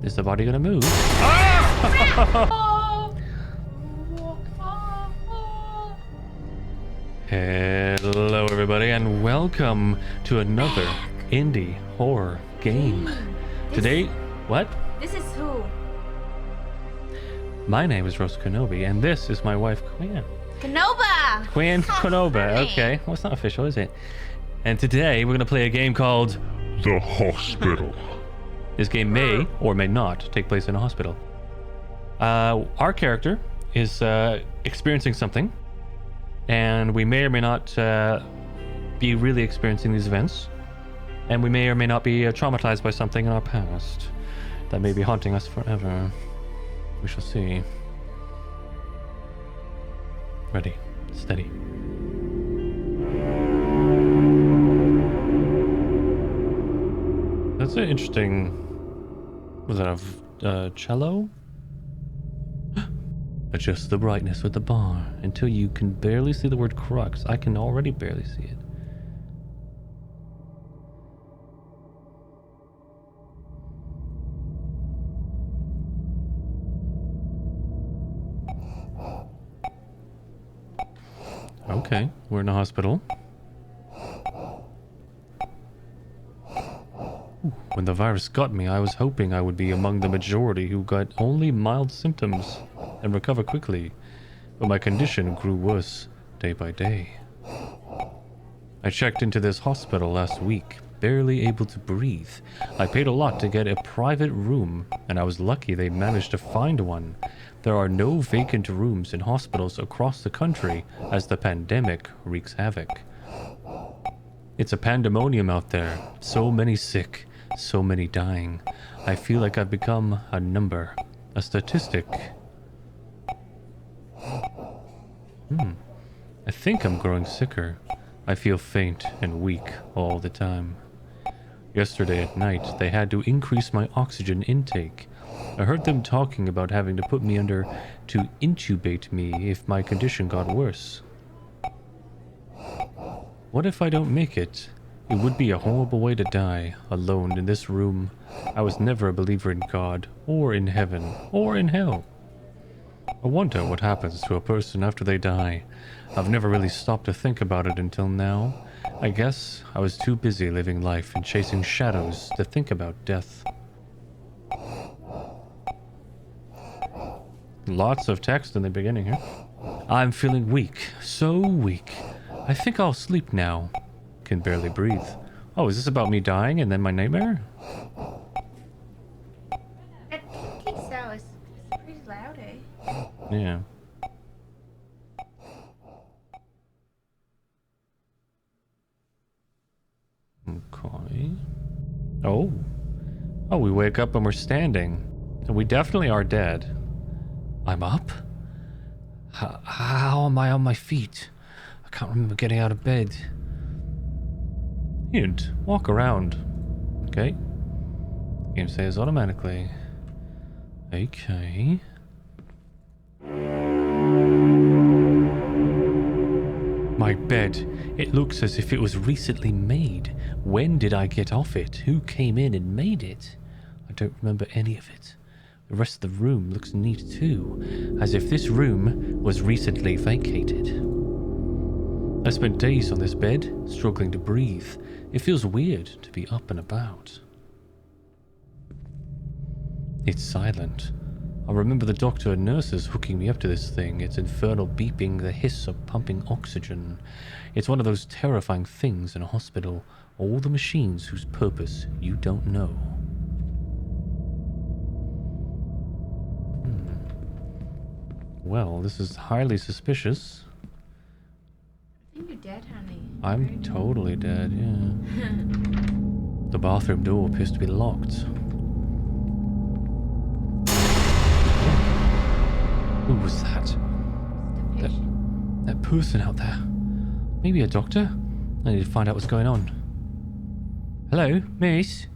Is the body gonna move? Hello everybody and welcome to another indie horror game. Today, what? This is who? My name is Rose Kenobi and this is my wife Quinn. Kenoba! Quinn Kenoba, funny. okay. Well, it's not official, is it? And today we're gonna play a game called The Hospital. This game may or may not take place in a hospital. Our character is experiencing something, and we may or may not be really experiencing these events, and we may or may not be traumatized by something in our past that may be haunting us forever. We shall see. Ready, steady. That's an interesting... Was that a cello? Adjust the brightness with the bar until you can barely see the word crux. I can already barely see it. Okay, we're in a hospital. When the virus got me, I was hoping I would be among the majority who got only mild symptoms and recover quickly, but my condition grew worse day by day. I checked into this hospital last week, barely able to breathe. I paid a lot to get a private room, and I was lucky they managed to find one. There are no vacant rooms in hospitals across the country as the pandemic wreaks havoc. It's a pandemonium out there, so many sick, so many dying. I feel like I've become a number, a statistic. I think I'm growing sicker. I feel faint and weak all the time. Yesterday at night, they had to increase my oxygen intake. I heard them talking about having to put me under to intubate me if my condition got worse. What if I don't make it? It would be a horrible way to die, alone in this room. I was never a believer in God, or in heaven, or in hell. I wonder what happens to a person after they die. I've never really stopped to think about it until now. I guess I was too busy living life and chasing shadows to think about death. Lots of text in the beginning here. I'm feeling weak, so weak. I think I'll sleep now. Can barely breathe. Oh, is this about me dying and then my nightmare? That kick sound is pretty loud, eh? Yeah. Okay. Oh. Oh, we wake up and we're standing. We definitely are dead. I'm up? How am I on my feet? I can't remember getting out of bed. Hint, walk around. Okay. Game says automatically. Okay. My bed. It looks as if it was recently made. When did I get off it? Who came in and made it? I don't remember any of it. The rest of the room looks neat too, as if this room was recently vacated. I spent days on this bed, struggling to breathe. It feels weird to be up and about. It's silent. I remember the doctor and nurses hooking me up to this thing, its infernal beeping, the hiss of pumping oxygen. It's one of those terrifying things in a hospital, all the machines whose purpose you don't know. Well, this is highly suspicious. I think you're dead, honey. I'm totally dead, yeah. The bathroom door appears to be locked. Who was that? The patient. That person out there. Maybe a doctor? I need to find out what's going on. Hello, miss?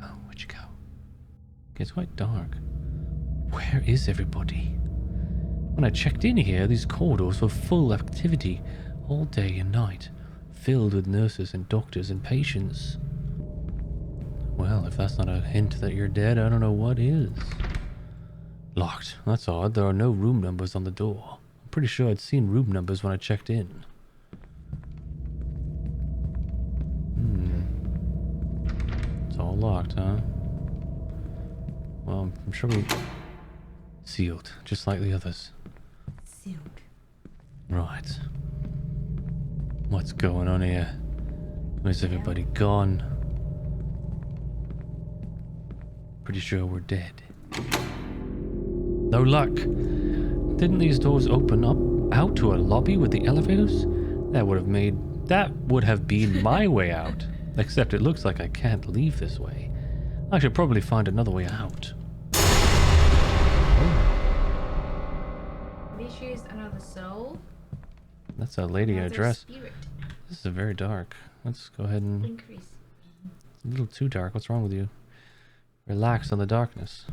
Oh, where'd you go? It's quite dark. Where is everybody? When I checked in here, these corridors were full of activity all day and night, filled with nurses and doctors and patients. Well, if that's not a hint that you're dead, I don't know what is. Locked. That's odd. There are no room numbers on the door. I'm pretty sure I'd seen room numbers when I checked in. It's all locked, huh? Well, I'm sure we... Sealed, just like the others. Sealed. Right. What's going on here? Where's everybody gone? Pretty sure we're dead. No luck. Didn't these doors open up out to a lobby with the elevators? That would have been my way out. Except it looks like I can't leave this way. I should probably find another way out. Maybe she's another soul. That's a lady in a Another dress. spirit. This is very dark. Let's go ahead and... Increase. A little too dark. What's wrong with you? Relax on the darkness.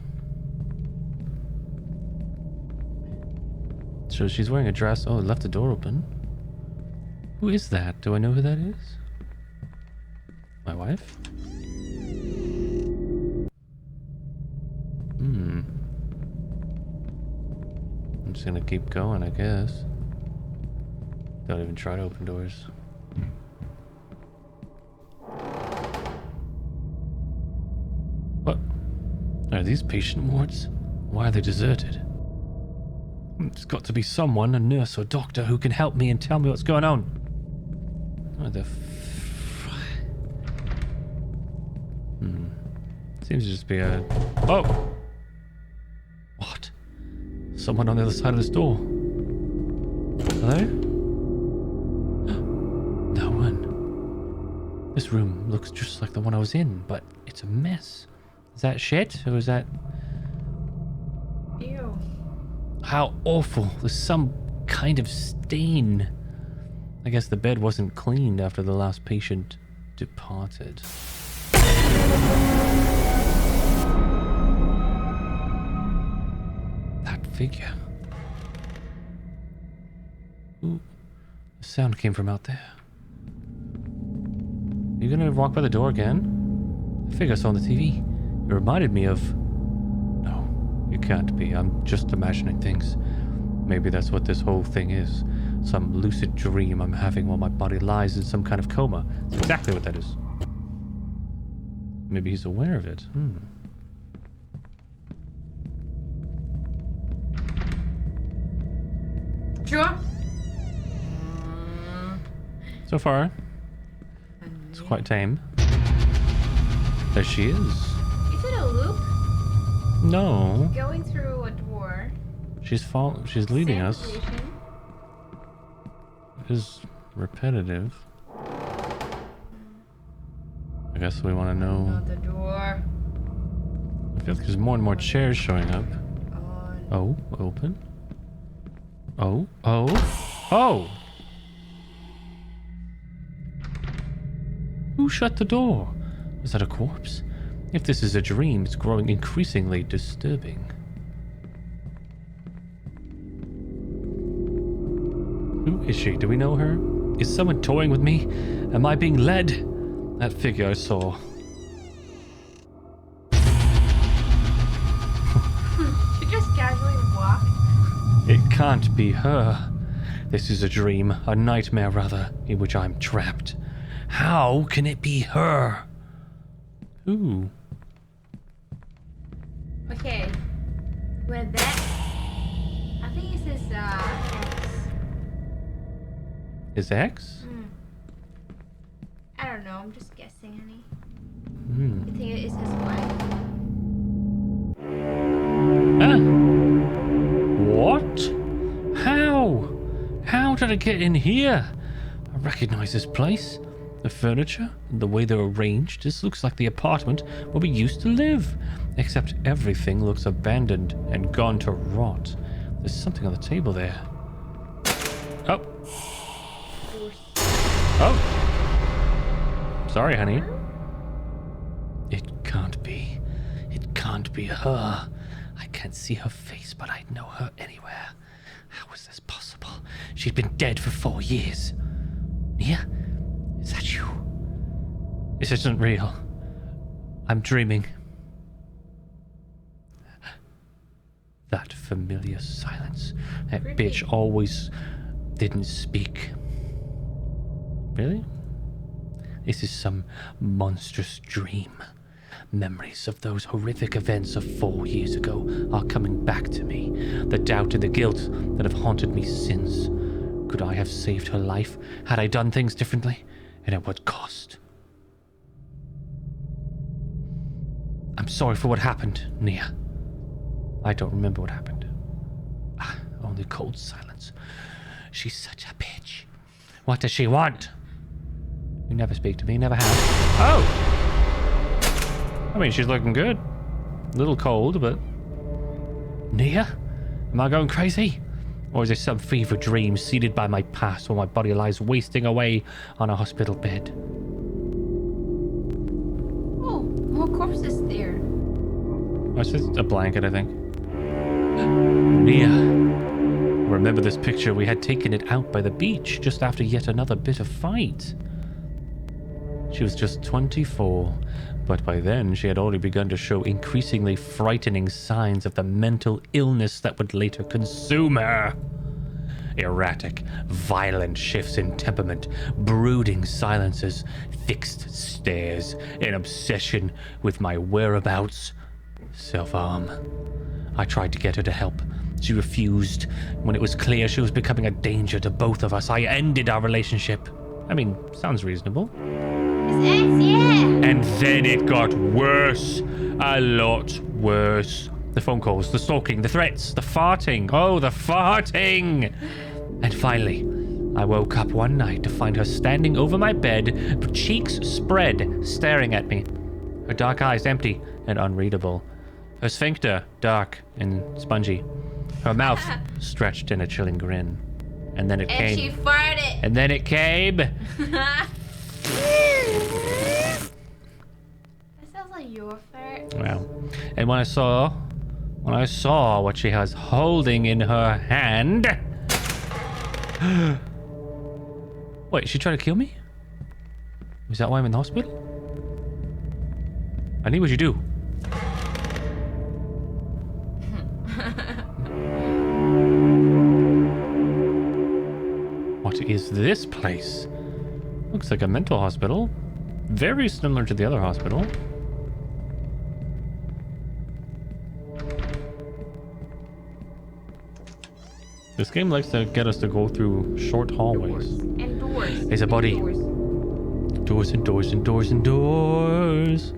So she's wearing a dress. Oh, it left the door open. Who is that? Do I know who that is? My wife? I'm just gonna keep going, I guess. Don't even try to open doors. What? Are these patient wards? Why are they deserted? There's got to be someone, a nurse or doctor, who can help me and tell me what's going on. What the Seems to just be a... Oh! What? Someone on the other side of this door. Hello? No one. This room looks just like the one I was in, but it's a mess. Is that shit? Or is that... Ew. How awful. There's some kind of stain. I guess the bed wasn't cleaned after the last patient departed. That figure. Ooh, the sound came from out there. Are you gonna walk by the door again? The figure I saw on the TV. It reminded me of... No, it can't be. I'm just imagining things. Maybe that's what this whole thing is. Some lucid dream I'm having while my body lies in some kind of coma. That's exactly what that is. Maybe he's aware of it. Sure. So far, it's quite tame. There she is. Is it a loop? No, Going through a door. she's leading Same us. position. It is repetitive. I guess we want to know. Another door. I feel like there's more and more chairs showing up. On. Oh, open. Oh, oh, oh! Who shut the door? Was that a corpse? If this is a dream, it's growing increasingly disturbing. Who is she? Do we know her? Is someone toying with me? Am I being led? That figure I saw. She just casually walked. It can't be her. This is a dream, a nightmare rather, in which I'm trapped. How can it be her? Who? Okay. With that, I think it says X. His ex? I don't know. I'm just guessing, honey. Hmm. I think it is his wife. What? How? How did I get in here? I recognize this place. The furniture, the way they're arranged, this looks like the apartment where we used to live. Except everything looks abandoned and gone to rot. There's something on the table there. Oh. Oh. Sorry, honey. It can't be. It can't be her. I can't see her face, but I'd know her anywhere. How is this possible? She'd been dead for 4 years. Nia? Is that you? This isn't real. I'm dreaming. That familiar silence. That bitch always didn't speak. Really? This is some monstrous dream. Memories of those horrific events of 4 years ago are coming back to me. The doubt and the guilt that have haunted me since. Could I have saved her life? Had I done things differently? And at what cost? I'm sorry for what happened, Nia. I don't remember what happened. Only cold silence. She's such a bitch. What does she want? You never speak to me, never have. Oh! I mean, she's looking good. A little cold, but... Nia? Am I going crazy? Or is this some fever dream seated by my past while my body lies wasting away on a hospital bed? Oh, more corpses there. Oh, it's just a blanket, I think. Nia. Remember this picture? We had taken it out by the beach just after yet another bit of fight. She was just 24, but by then she had already begun to show increasingly frightening signs of the mental illness that would later consume her. Erratic, violent shifts in temperament, brooding silences, fixed stares, an obsession with my whereabouts, self-harm. I tried to get her to help. She refused. When it was clear she was becoming a danger to both of us, I ended our relationship. I mean, sounds reasonable. Yeah. And then it got worse. A lot worse. The phone calls, the stalking, the threats, the farting. Oh, the farting! And finally, I woke up one night to find her standing over my bed, cheeks spread, staring at me. Her dark eyes empty and unreadable. Her sphincter dark and spongy. Her mouth stretched in a chilling grin. And then it came. And she farted. And then it came. That sounds like your fart. Well, and when I saw what she was holding in her hand. Wait, she tried to kill me? Is that why I'm in the hospital? I need what you do. What is this place? Looks like a mental hospital. Very similar to the other hospital. This game likes to get us to go through short hallways. And doors. There's a body. Doors. Doors and doors and doors and doors.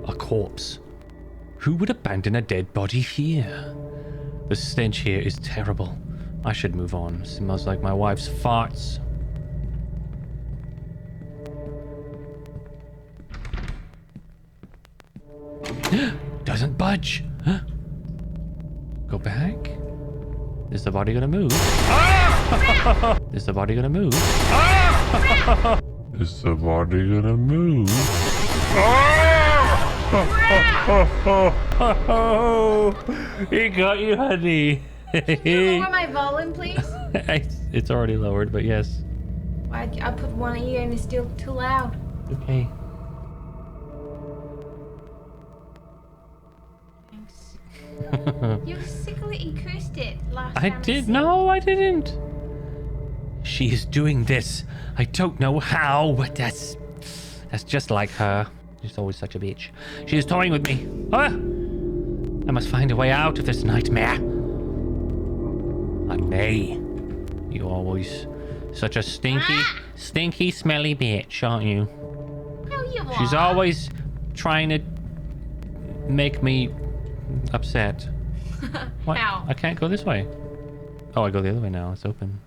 A corpse. Who would abandon a dead body here? The stench here is terrible. I should move on. Smells like my wife's farts. Doesn't budge. Go back. Is the body gonna move? Is the body gonna move? Is the body gonna move? He got you, honey. Can you lower my volume, please? It's already lowered, but yes. I put one ear and it's still too loud. Okay. Thanks. You sickly increased it last I time. did. No, I didn't. She is doing this. I don't know how, but that's just like her. She's always such a bitch. She is toying with me. I must find a way out of this nightmare. Nay. You always such a stinky, smelly bitch, aren't you? No, you are. She's always trying to make me upset. What? How? I can't go this way. Oh, I go the other way now. It's open.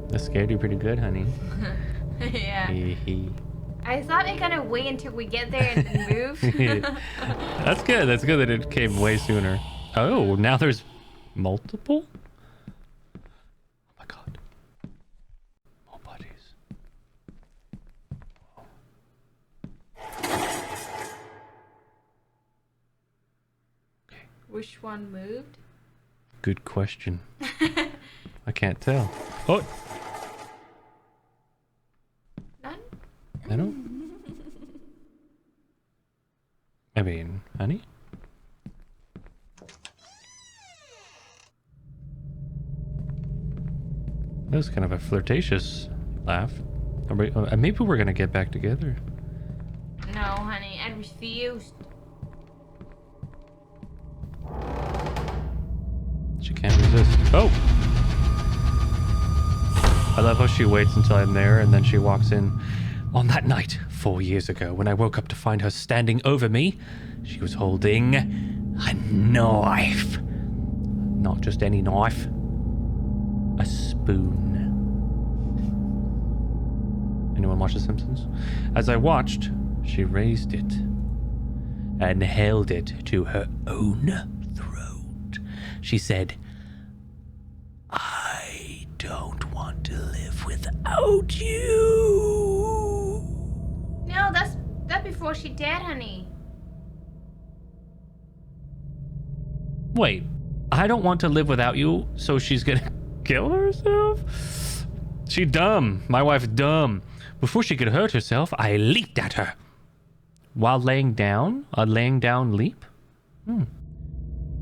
That scared you pretty good, honey. Yeah. Hee. I thought it gonna wait until we get there and then move. That's good. That's good that it came way sooner. Oh, now there's multiple? Oh my god. More bodies. Okay. Which one moved? Good question. I can't tell. Oh! I don't... I mean, honey? That was kind of a flirtatious laugh. Maybe we're gonna get back together. No, honey, I refused. She can't resist. Oh! I love how she waits until I'm there and then she walks in. On that night, 4 years ago, when I woke up to find her standing over me, she was holding a knife. Not just any knife. A spoon. Anyone watch The Simpsons? As I watched, she raised it and held it to her own throat. She said, I don't want to live without you. No, that's before she dead, honey. Wait, I don't want to live without you, so she's gonna kill herself? She dumb. My wife's dumb. Before she could hurt herself, I leaped at her. While laying down? A laying down leap?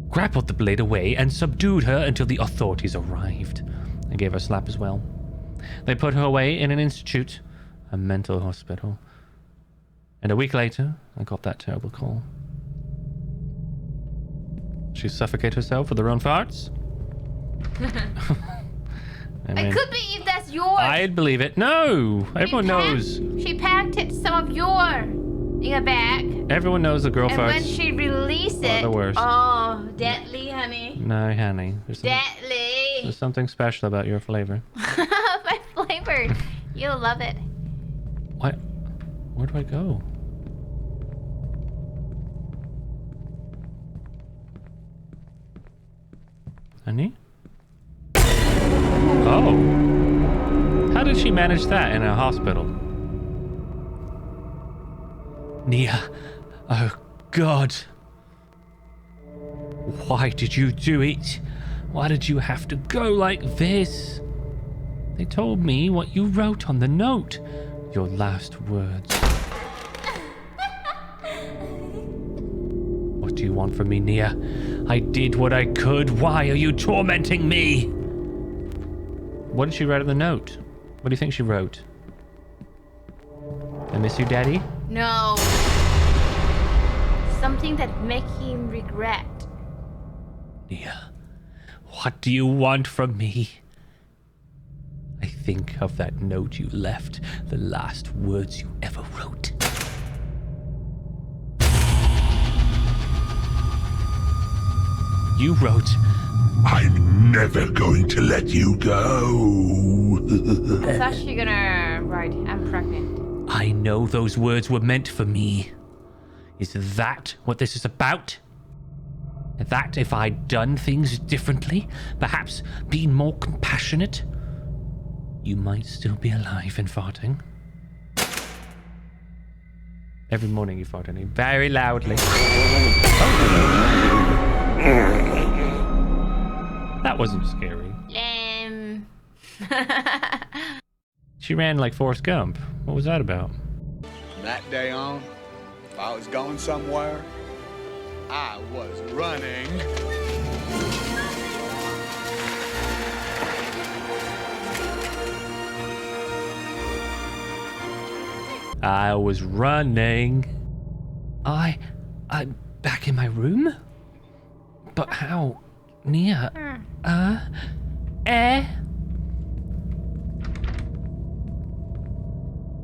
Grappled the blade away and subdued her until the authorities arrived. I gave her a slap as well. They put her away in an institute, a mental hospital. And a week later, I got that terrible call. She suffocated herself with her own farts? I mean, It could be if that's yours. I'd believe it. No! Everyone knows. She packed it some of in a bag. Everyone knows the girl And farts. when she released it, the worst. oh, deadly, honey. No, honey. There's Deadly. something special about your flavor. My flavor. You'll love it. What? Where do I go? Honey? Oh. How did she manage that in a hospital? Nia. Oh, God. Why did you do it? Why did you have to go like this? They told me what you wrote on the note. Your last words. What do you want from me, Nia? I did what I could. Why are you tormenting me? What did she write on the note? What do you think she wrote? I miss you, Daddy? No. Something that make him regret. Nia, what do you want from me? I think of that note you left, the last words you ever wrote. You wrote, I'm never going to let you go. I thought she gonna write, I'm pregnant. I know those words were meant for me. Is that what this is about? That if I'd done things differently, perhaps been more compassionate, you might still be alive and farting. Every morning you fart, Annie, very loudly. That wasn't scary. She ran like Forrest Gump. What was that about? From that day on, if I was going somewhere, I was running. I was running. I'm back in my room? But how? Nia?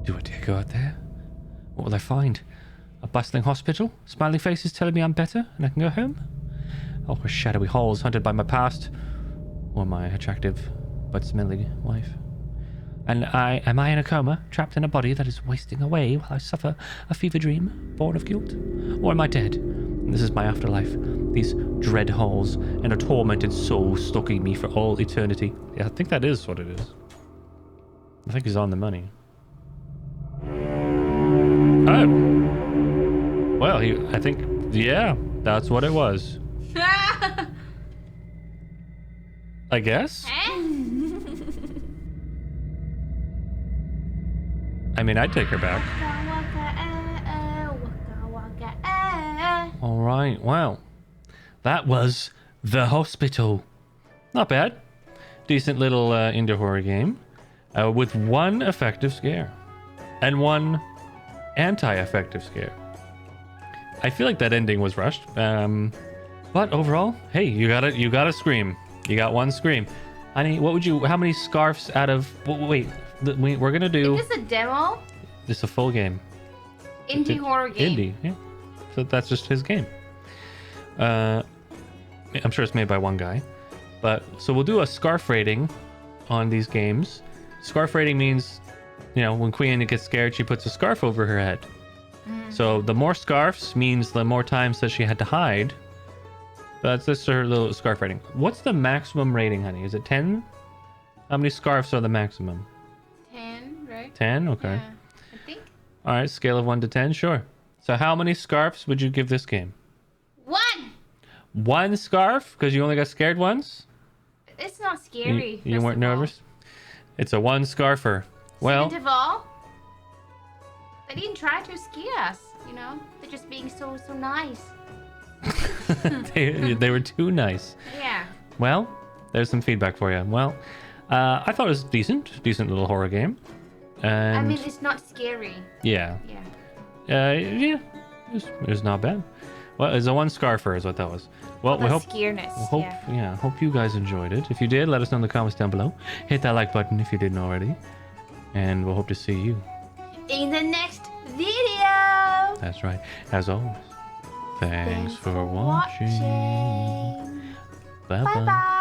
Do I dare go out there? What will I find? A bustling hospital? Smiling faces telling me I'm better and I can go home? Or shadowy halls haunted by my past? Or my attractive but smelly wife? And am I in a coma, trapped in a body that is wasting away while I suffer a fever dream, born of guilt? Or am I dead? And this is my afterlife, these dread halls, and a tormented soul stalking me for all eternity. Yeah, I think that is what it is. I think he's on the money. Oh! Well, I think, yeah, that's what it was. I guess? I mean, I'd take her back. Waka, waka. All right. Wow. That was The Hospital. Not bad. Decent little indie horror game with one effective scare and one anti-effective scare. I feel like that ending was rushed. But overall, hey, you got a scream. You got one scream. Honey, how many scarves out of... Wait, we're going to do... Is this a demo? This is a full game. Indie horror game. Indie, yeah. So that's just his game. I'm sure it's made by one guy. But so we'll do a scarf rating on these games. Scarf rating means, when Queen gets scared, she puts a scarf over her head. So the more scarves means the more times that she had to hide. That's just her little scarf rating. What's the maximum rating, honey? Is it 10? How many scarves are the maximum? 10, right? 10? Okay. Yeah, I think. All right, scale of 1 to 10, sure. So how many scarves would you give this game? 1! One scarf? Because you only got scared once? It's not scary. You weren't nervous? It's a one scarfer. Well, Second of all, they didn't try to scare us, They're just being so nice. they were too nice. Yeah. Well, there's some feedback for you. Well, I thought it was decent little horror game. And I mean, it's not scary. yeah. Yeah. Yeah, it was not bad. Well, it's a one scarfer is what that was. Well, we hope hope you guys enjoyed it. If you did, let us know in the comments down below. Hit that like button if you didn't already. And we'll hope to see you in the next video. That's right. As always, thanks for watching. Bye-bye. Bye-bye.